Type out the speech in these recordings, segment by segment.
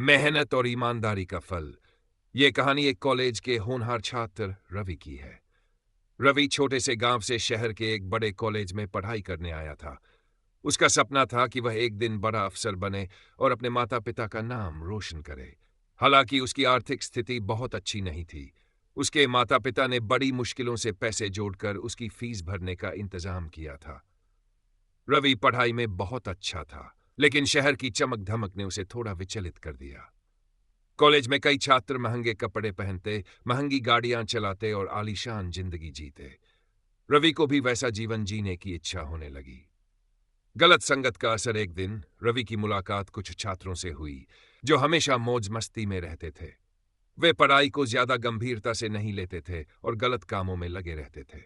मेहनत और ईमानदारी का फल। ये कहानी एक कॉलेज के होनहार छात्र रवि की है। रवि छोटे से गांव से शहर के एक बड़े कॉलेज में पढ़ाई करने आया था। उसका सपना था कि वह एक दिन बड़ा अफसर बने और अपने माता पिता का नाम रोशन करे। हालांकि उसकी आर्थिक स्थिति बहुत अच्छी नहीं थी। उसके माता पिता ने बड़ी मुश्किलों से पैसे जोड़कर उसकी फीस भरने का इंतजाम किया था। रवि पढ़ाई में बहुत अच्छा था, लेकिन शहर की चमक धमक ने उसे थोड़ा विचलित कर दिया। कॉलेज में कई छात्र महंगे कपड़े पहनते, महंगी गाड़ियां चलाते और आलीशान जिंदगी जीते। रवि को भी वैसा जीवन जीने की इच्छा होने लगी। गलत संगत का असर। एक दिन रवि की मुलाकात कुछ छात्रों से हुई जो हमेशा मौज मस्ती में रहते थे। वे पढ़ाई को ज्यादा गंभीरता से नहीं लेते थे और गलत कामों में लगे रहते थे।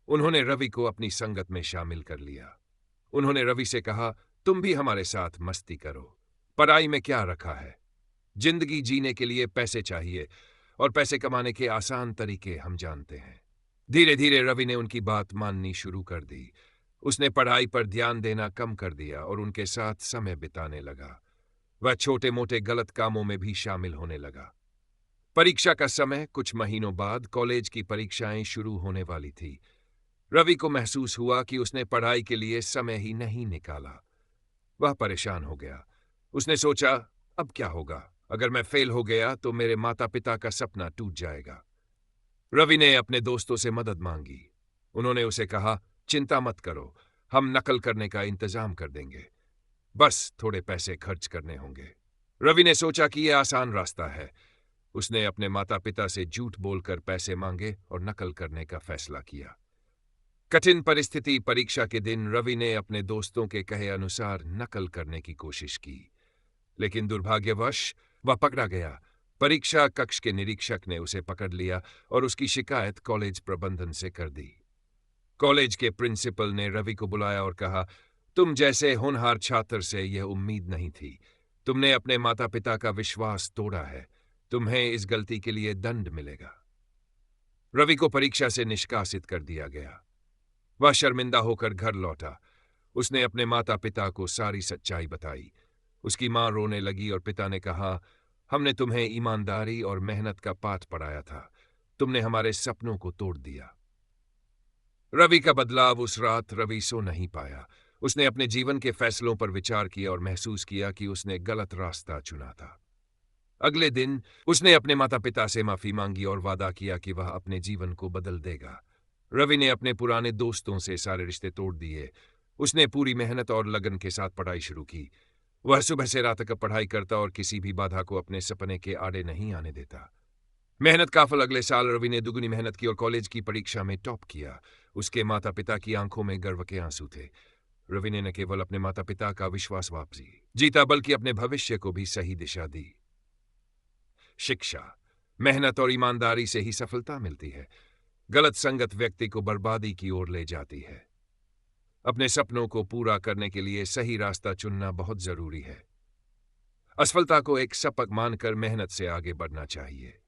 उन्होंने रवि को अपनी संगत में शामिल कर लिया। उन्होंने रवि से कहा, तुम भी हमारे साथ मस्ती करो। पढ़ाई में क्या रखा है? जिंदगी जीने के लिए पैसे चाहिए और पैसे कमाने के आसान तरीके हम जानते हैं। धीरे धीरे रवि ने उनकी बात माननी शुरू कर दी। उसने पढ़ाई पर ध्यान देना कम कर दिया और उनके साथ समय बिताने लगा। वह छोटे मोटे गलत कामों में भी शामिल होने लगा। परीक्षा का समय। कुछ महीनों बाद कॉलेज की परीक्षाएं शुरू होने वाली थी। रवि को महसूस हुआ कि उसने पढ़ाई के लिए समय ही नहीं निकाला। वह परेशान हो गया। उसने सोचा, अब क्या होगा? अगर मैं फेल हो गया तो मेरे माता पिता का सपना टूट जाएगा। रवि ने अपने दोस्तों से मदद मांगी। उन्होंने उसे कहा, चिंता मत करो, हम नकल करने का इंतजाम कर देंगे। बस थोड़े पैसे खर्च करने होंगे। रवि ने सोचा कि यह आसान रास्ता है। उसने अपने माता पिता से झूठ बोलकर पैसे मांगे और नकल करने का फैसला किया। कठिन परिस्थिति। परीक्षा के दिन रवि ने अपने दोस्तों के कहे अनुसार नकल करने की कोशिश की, लेकिन दुर्भाग्यवश वह पकड़ा गया। परीक्षा कक्ष के निरीक्षक ने उसे पकड़ लिया और उसकी शिकायत कॉलेज प्रबंधन से कर दी। कॉलेज के प्रिंसिपल ने रवि को बुलाया और कहा, तुम जैसे होनहार छात्र से यह उम्मीद नहीं थी। तुमने अपने माता पिता का विश्वास तोड़ा है। तुम्हें इस गलती के लिए दंड मिलेगा। रवि को परीक्षा से निष्कासित कर दिया गया। वह शर्मिंदा होकर घर लौटा। उसने अपने माता पिता को सारी सच्चाई बताई। उसकी मां रोने लगी और पिता ने कहा, हमने तुम्हें ईमानदारी और मेहनत का पाठ पढ़ाया था। तुमने हमारे सपनों को तोड़ दिया। रवि का बदलाव। उस रात रवि सो नहीं पाया। उसने अपने जीवन के फैसलों पर विचार किया और महसूस किया कि उसने गलत रास्ता चुना था। अगले दिन उसने अपने माता पिता से माफी मांगी और वादा किया कि वह अपने जीवन को बदल देगा। रवि ने अपने पुराने दोस्तों से सारे रिश्ते तोड़ दिए। उसने पूरी मेहनत और लगन के साथ पढ़ाई शुरू की। वह सुबह से रात तक पढ़ाई करता और किसी भी बाधा को अपने सपने के आड़े नहीं आने देता। मेहनत का फल। अगले साल रवि ने दुगनी मेहनत की और कॉलेज की परीक्षा में टॉप किया। उसके माता पिता की आंखों में गर्व के आंसू थे। रवि ने न केवल अपने माता पिता का विश्वास वापसी जीता, बल्कि अपने भविष्य को भी सही दिशा दी। शिक्षा। मेहनत और ईमानदारी से ही सफलता मिलती है। गलत संगत व्यक्ति को बर्बादी की ओर ले जाती है। अपने सपनों को पूरा करने के लिए सही रास्ता चुनना बहुत जरूरी है। असफलता को एक सबक मानकर मेहनत से आगे बढ़ना चाहिए।